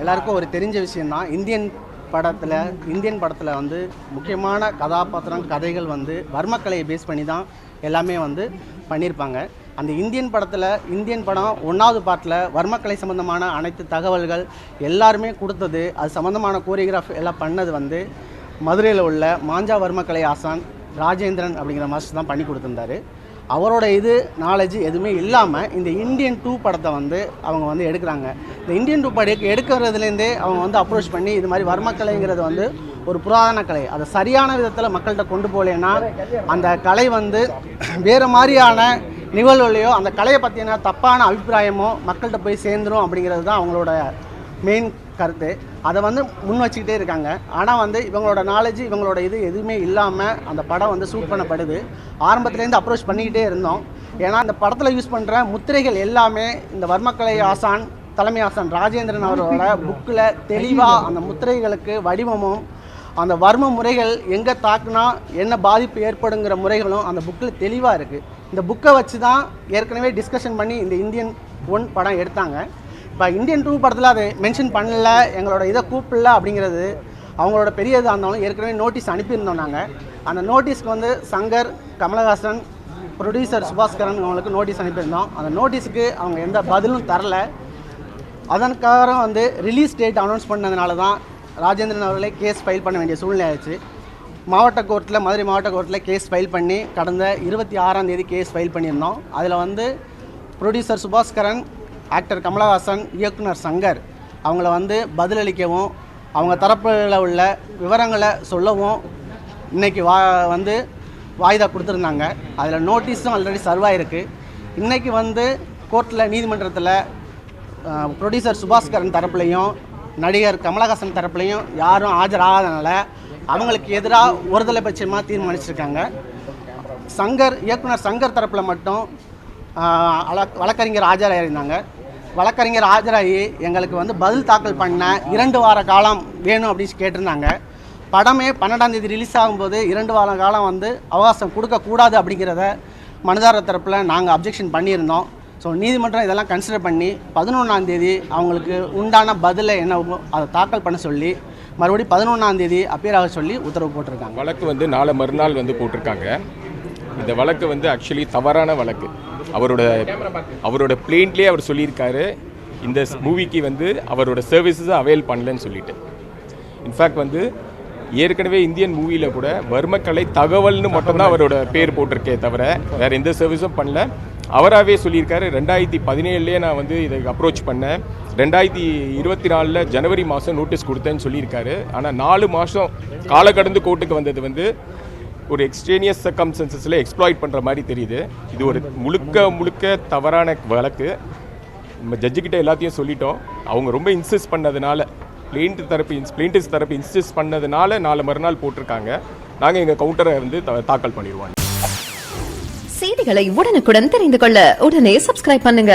எல்லாருக்கும் ஒரு தெரிஞ்ச விஷயந்தான். இந்தியன் படத்தில் வந்து முக்கியமான கதாபாத்திரம் கதைகள் வந்து வர்மக்கலையை பேஸ் பண்ணி தான் எல்லாமே வந்து பண்ணியிருப்பாங்க. அந்த இந்தியன் படம் 1வது பார்ட்டில் வர்மக்கலை சம்மந்தமான அனைத்து தகவல்கள் எல்லாருமே கொடுத்தது, அது சம்மந்தமான கோரியோகிராஃப் எல்லாம் பண்ணது வந்து மதுரையில் உள்ள மாஞ்சா வர்மக்கலை ஆசான் ராஜேந்திரன் அப்படிங்கிற மாஸ்டர் தான் பண்ணி கொடுத்துருந்தாரு. அவரோட நாலேஜ் எதுவுமே இல்லாமல் இந்த இந்தியன் 2 படத்தை வந்து அவங்க வந்து எடுக்கிறாங்க. இந்த இந்தியன் 2 படம் எடுக்கிறதுலேருந்தே அவங்க வந்து அப்ரோச் பண்ணி இது மாதிரி வர்மக்கலைங்கிறது வந்து ஒரு புராதன கலை, அதை சரியான விதத்தில் மக்கள்கிட்ட கொண்டு போகலைன்னா அந்த கலை வந்து வேறு மாதிரியான நிகழ்வுலையோ அந்த கலையை பற்றின தப்பான அபிப்பிராயமோ மக்கள்கிட்ட போய் சேர்ந்துடும் அப்படிங்கிறது தான் அவங்களோட மெயின் கருத்து. அதை வந்து முன் வச்சுக்கிட்டே இருக்காங்க. ஆனால் வந்து இவங்களோட நாலேஜ் இவங்களோட எதுவுமே இல்லாமல் அந்த படம் வந்து ஷூட் பண்ணப்படுது. ஆரம்பத்துலேருந்து அப்ரோச் பண்ணிக்கிட்டே இருந்தோம். ஏன்னா அந்த படத்தில் யூஸ் பண்ணுற முத்திரைகள் எல்லாமே இந்த வர்மக்கலை ஆசான் தலைமை ஆசான் ராஜேந்திரன் அவரோட புக்கில் தெளிவாக அந்த முத்திரைகளுக்கு வடிவமும் அந்த வர்ம முறைகள் எங்கே தாக்குனா என்ன பாதிப்பு ஏற்படுங்கிற முறைகளும் அந்த புக்கில் தெளிவாக இருக்குது. இந்த புக்கை வச்சு தான் ஏற்கனவே டிஸ்கஷன் பண்ணி இந்த இந்தியன் 1 படம் எடுத்தாங்க. இப்போ இந்தியன் 2 படத்தில் அதை மென்ஷன் பண்ணல, எங்களோட இதை கூப்பிடல அப்படிங்கிறது அவங்களோட பெரிய இதாக இருந்தாலும் ஏற்கனவே நோட்டீஸ் அனுப்பியிருந்தோம். நாங்கள் அந்த நோட்டீஸ்க்கு வந்து சங்கர், கமலஹாசன், ப்ரொடியூசர் சுபாஸ்கரன் அவங்களுக்கு நோட்டீஸ் அனுப்பியிருந்தோம். அந்த நோட்டீஸுக்கு அவங்க எந்த பதிலும் தரல. அதற்காக வந்து ரிலீஸ் டேட் அனௌன்ஸ் பண்ணதுனால தான் ராஜேந்திரன் அவர்களே கேஸ் ஃபைல் பண்ண வேண்டிய சூழ்நிலை ஆயிடுச்சு. மதுரை மாவட்ட கோர்ட்டில் கேஸ் ஃபைல் பண்ணி கடந்த 26ஆம் தேதி கேஸ் ஃபைல் பண்ணியிருந்தோம். அதில் வந்து ப்ரொடியூசர் சுபாஸ்கரன், ஆக்டர் கமலஹாசன், இயக்குனர் சங்கர் அவங்கள வந்து பதிலளிக்கவும் அவங்க தரப்பில் உள்ள விவரங்களை சொல்லவும் இன்றைக்கி வந்து வாய்தா கொடுத்துருந்தாங்க. அதில் நோட்டீஸும் ஆல்ரெடி சர்வாயிருக்கு. இன்றைக்கி வந்து கோர்ட்டில் நீதிமன்றத்தில் ப்ரொடியூசர் சுபாஸ்கரன் தரப்புலையும் நடிகர் கமலஹாசன் தரப்புலையும் யாரும் ஆஜராகாதனால அவங்களுக்கு எதிராக ஒருதலை பட்சமாக தீர்மானிச்சிருக்காங்க. இயக்குனர் சங்கர் தரப்பில் மட்டும் வழக்கறிஞர் ஆஜராகியிருந்தாங்க. வழக்கறிஞர் ஆஜராகி எங்களுக்கு வந்து பதில் தாக்கல் பண்ண 2 வார காலம் வேணும் அப்படின்னு கேட்டிருந்தாங்க. படமே 12ஆம் தேதி ரிலீஸ் ஆகும்போது 2 வார காலம் வந்து அவகாசம் கொடுக்கக்கூடாது அப்படிங்கிறத மனுதாரர் தரப்பில் நாங்கள் அப்ஜெக்ஷன் பண்ணியிருந்தோம். ஸோ நீதிமன்றம் இதெல்லாம் கன்சிடர் பண்ணி 11ஆம் தேதி அவங்களுக்கு உண்டான பதிலை என்னவோ அதை தாக்கல் பண்ண சொல்லி மறுபடியும் 11ஆம் தேதி அப்பியர் ஆக சொல்லி உத்தரவு போட்டிருக்காங்க. வழக்கு வந்து நாளை மறுநாள் வந்து போட்டிருக்காங்க. இந்த வழக்கு வந்து ஆக்சுவலி தவறான வழக்கு. அவரோட பிளேன்லேயே அவர் சொல்லியிருக்காரு இந்த மூவிக்கு வந்து அவரோட சர்வீஸஸை அவைல் பண்ணலன்னு சொல்லிட்டு. இன்ஃபேக்ட் வந்து ஏற்கனவே இந்தியன் மூவியில் கூட வர்மக்கலை தகவல்னு மட்டும்தான் அவரோட பேர் போட்டிருக்கே தவிர வேறு எந்த சர்வீஸும் பண்ணல. அவராகவே சொல்லியிருக்காரு 2017 நான் வந்து இதை அப்ரோச் பண்ணேன், 2024 ஜனவரி மாதம் நோட்டீஸ் கொடுத்தேன்னு சொல்லியிருக்காரு. ஆனால் 4 மாதம் கால கடந்து கோர்ட்டுக்கு வந்தது வந்து ஒரு எக்ஸ்ட்ரேனியஸ் சர்க்கம்ஸ்டன்சஸில் எக்ஸ்ப்ளாய்ட் பண்ணுற மாதிரி தெரியுது. இது ஒரு முழுக்க தவறான வழக்கு. நம்ம ஜட்ஜுக்கிட்ட எல்லாத்தையும் சொல்லிட்டோம். அவங்க ரொம்ப இன்சிஸ்ட் பண்ணதுனால பிளேண்டிஸ் தரப்பு இன்சிஸ்ட் பண்ணதுனால நாளை மறுநாள் போட்டிருக்காங்க. நாங்கள் எங்கள் கவுண்டரை வந்து தாக்கல் பண்ணிடுவோம். செய்திகளை உடனுக்குடன் தெரிந்து கொள்ள உடனே சப்ஸ்கிரைப் பண்ணுங்க.